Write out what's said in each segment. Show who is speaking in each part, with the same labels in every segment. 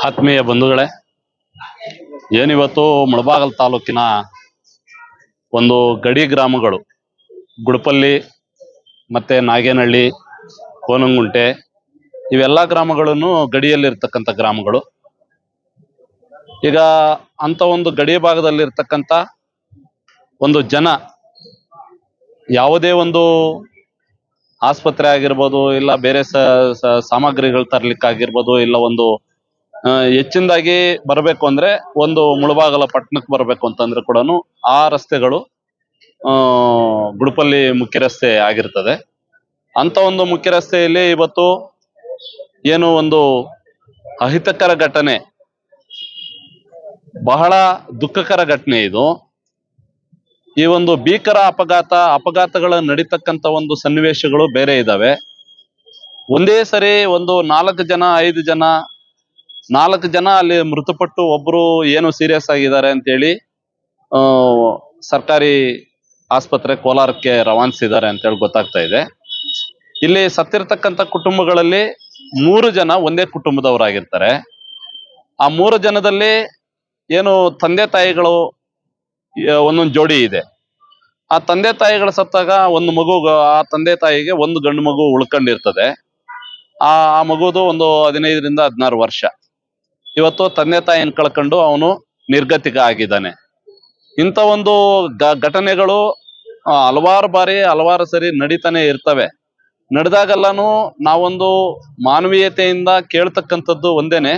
Speaker 1: ಆತ್ಮೀಯ ಬಂಧುಗಳೇ, ಏನಿವತ್ತು ಮುಳಬಾಗಲ್ ತಾಲೂಕಿನ ಒಂದು ಗಡಿ ಗ್ರಾಮಗಳು ಗುಡಪಲ್ಲಿ ಮತ್ತೆ ನಾಗೇನಹಳ್ಳಿ, ಕೋನಂಗುಂಟೆ ಇವೆಲ್ಲ ಗ್ರಾಮಗಳನ್ನು ಗಡಿಯಲ್ಲಿರ್ತಕ್ಕಂಥ ಗ್ರಾಮಗಳು. ಈಗ ಅಂತ ಒಂದು ಗಡಿ ಭಾಗದಲ್ಲಿರ್ತಕ್ಕಂಥ ಒಂದು ಜನ ಯಾವುದೇ ಒಂದು ಆಸ್ಪತ್ರೆ ಆಗಿರ್ಬೋದು, ಇಲ್ಲ ಬೇರೆ ಸಾಮಗ್ರಿಗಳು ತರ್ಲಿಕ್ಕಾಗಿರ್ಬೋದು, ಇಲ್ಲ ಒಂದು ಹೆಚ್ಚಿನದಾಗಿ ಬರಬೇಕು ಅಂದ್ರೆ ಒಂದು ಮುಳಬಾಗಲ ಪಟ್ಟಣಕ್ಕೆ ಬರಬೇಕು ಅಂತಂದ್ರೆ ಕೂಡ ಆ ರಸ್ತೆಗಳು ಗುಡಪಲ್ಲಿ ಮುಖ್ಯ ರಸ್ತೆ ಆಗಿರ್ತದೆ. ಅಂತ ಒಂದು ಮುಖ್ಯ ರಸ್ತೆಯಲ್ಲಿ ಇವತ್ತು ಏನು ಒಂದು ಅಹಿತಕರ ಘಟನೆ, ಬಹಳ ದುಃಖಕರ ಘಟನೆ ಇದು. ಈ ಒಂದು ಭೀಕರ ಅಪಘಾತಗಳ ನಡೀತಕ್ಕಂಥ ಒಂದು ಸನ್ನಿವೇಶಗಳು ಬೇರೆ ಇದ್ದಾವೆ. ಒಂದೇ ಸರಿ ಒಂದು 4 ಜನ 5 ಜನ 4 ಜನ ಅಲ್ಲಿ ಮೃತಪಟ್ಟು ಒಬ್ರು ಏನು ಸೀರಿಯಸ್ ಆಗಿದ್ದಾರೆ ಅಂತೇಳಿ ಸರ್ಕಾರಿ ಆಸ್ಪತ್ರೆ ಕೋಲಾರಕ್ಕೆ ರವಾನಿಸಿದ್ದಾರೆ ಅಂತೇಳಿ ಗೊತ್ತಾಗ್ತಾ ಇದೆ. ಇಲ್ಲಿ ಸತ್ತಿರ್ತಕ್ಕಂಥ ಕುಟುಂಬಗಳಲ್ಲಿ 3 ಜನ ಒಂದೇ ಕುಟುಂಬದವರಾಗಿರ್ತಾರೆ. ಆ 3 ಜನದಲ್ಲಿ ಏನು ತಂದೆ ತಾಯಿಗಳು ಒಂದೊಂದು ಜೋಡಿ ಇದೆ. ಆ ತಂದೆ ತಾಯಿಗಳು ಸತ್ತಾಗ ಒಂದು ಮಗು, ಆ ತಂದೆ ತಾಯಿಗೆ ಒಂದು ಗಂಡು ಮಗು ಉಳ್ಕೊಂಡಿರ್ತದೆ. ಆ ಮಗುದು ಒಂದು 15ರಿಂದ 16 ವರ್ಷ. ಇವತ್ತು ತಂದೆ ತಾಯಿನ ಕಳ್ಕೊಂಡು ಅವನು ನಿರ್ಗತಿಕ ಆಗಿದ್ದಾನೆ. ಇಂಥ ಒಂದು ಘಟನೆಗಳು ಹಲವಾರು ಬಾರಿ ಹಲವಾರು ಸರಿ ನಡೀತಾನೆ ಇರ್ತವೆ. ನಡೆದಾಗೆಲ್ಲಾನು ನಾವೊಂದು ಮಾನವೀಯತೆಯಿಂದ ಕೇಳ್ತಕ್ಕಂಥದ್ದು ಒಂದೇನೆ,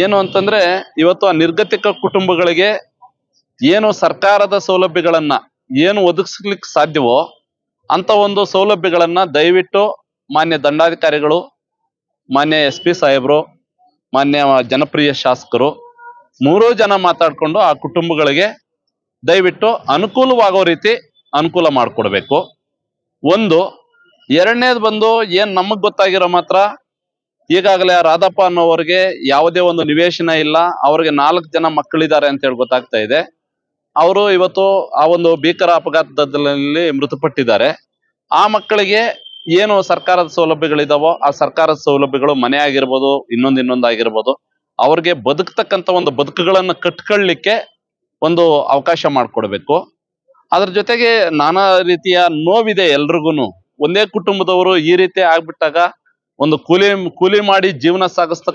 Speaker 1: ಏನು ಅಂತಂದ್ರೆ ಇವತ್ತು ಆ ನಿರ್ಗತಿಕ ಕುಟುಂಬಗಳಿಗೆ ಏನು ಸರ್ಕಾರದ ಸೌಲಭ್ಯಗಳನ್ನ ಏನು ಒದಗಿಸ್ಲಿಕ್ಕೆ ಸಾಧ್ಯವೋ ಅಂತ ಒಂದು ಸೌಲಭ್ಯಗಳನ್ನ ದಯವಿಟ್ಟು ಮಾನ್ಯ ದಂಡಾಧಿಕಾರಿಗಳು, ಮಾನ್ಯ SP ಸಾಹೇಬರು, ಮಾನ್ಯ ಜನಪ್ರಿಯ ಶಾಸಕರು 3 ಜನ ಮಾತಾಡ್ಕೊಂಡು ಆ ಕುಟುಂಬಗಳಿಗೆ ದಯವಿಟ್ಟು ಅನುಕೂಲವಾಗೋ ರೀತಿ ಅನುಕೂಲ ಮಾಡಿಕೊಡ್ಬೇಕು. ಒಂದು. ಎರಡನೇದು ಬಂದು ಏನ್ ನಮಗ್ ಗೊತ್ತಾಗಿರೋ ಮಾತ್ರ ಈಗಾಗಲೇ ರಾಧಪ್ಪ ಅನ್ನೋವರಿಗೆ ಯಾವುದೇ ಒಂದು ನಿವೇಶನ ಇಲ್ಲ, ಅವ್ರಿಗೆ 4 ಜನ ಮಕ್ಕಳಿದ್ದಾರೆ ಅಂತ ಹೇಳಿ ಗೊತ್ತಾಗ್ತಾ ಇದೆ. ಅವರು ಇವತ್ತು ಆ ಒಂದು ಭೀಕರ ಅಪಘಾತದಲ್ಲಿ ಮೃತಪಟ್ಟಿದ್ದಾರೆ. ಆ ಮಕ್ಕಳಿಗೆ ಏನು ಸರ್ಕಾರದ ಸೌಲಭ್ಯಗಳಿದಾವೋ ಆ ಸರ್ಕಾರದ ಸೌಲಭ್ಯಗಳು ಮನೆ ಆಗಿರ್ಬೋದು, ಇನ್ನೊಂದು ಆಗಿರ್ಬೋದು, ಅವ್ರಿಗೆ ಬದುಕ್ತಕ್ಕಂಥ ಒಂದು ಬದುಕುಗಳನ್ನ ಕಟ್ಕೊಳ್ಳಿಕ್ಕೆ ಒಂದು ಅವಕಾಶ ಮಾಡಿಕೊಡ್ಬೇಕು. ಅದ್ರ ಜೊತೆಗೆ ನಾನಾ ರೀತಿಯ ನೋವಿದೆ ಎಲ್ರಿಗೂನು. ಒಂದೇ ಕುಟುಂಬದವರು ಈ ರೀತಿ ಆಗ್ಬಿಟ್ಟಾಗ ಒಂದು ಕೂಲಿ ಮಾಡಿ ಜೀವನ ಸಾಗಿಸ್ತಕ್ಕ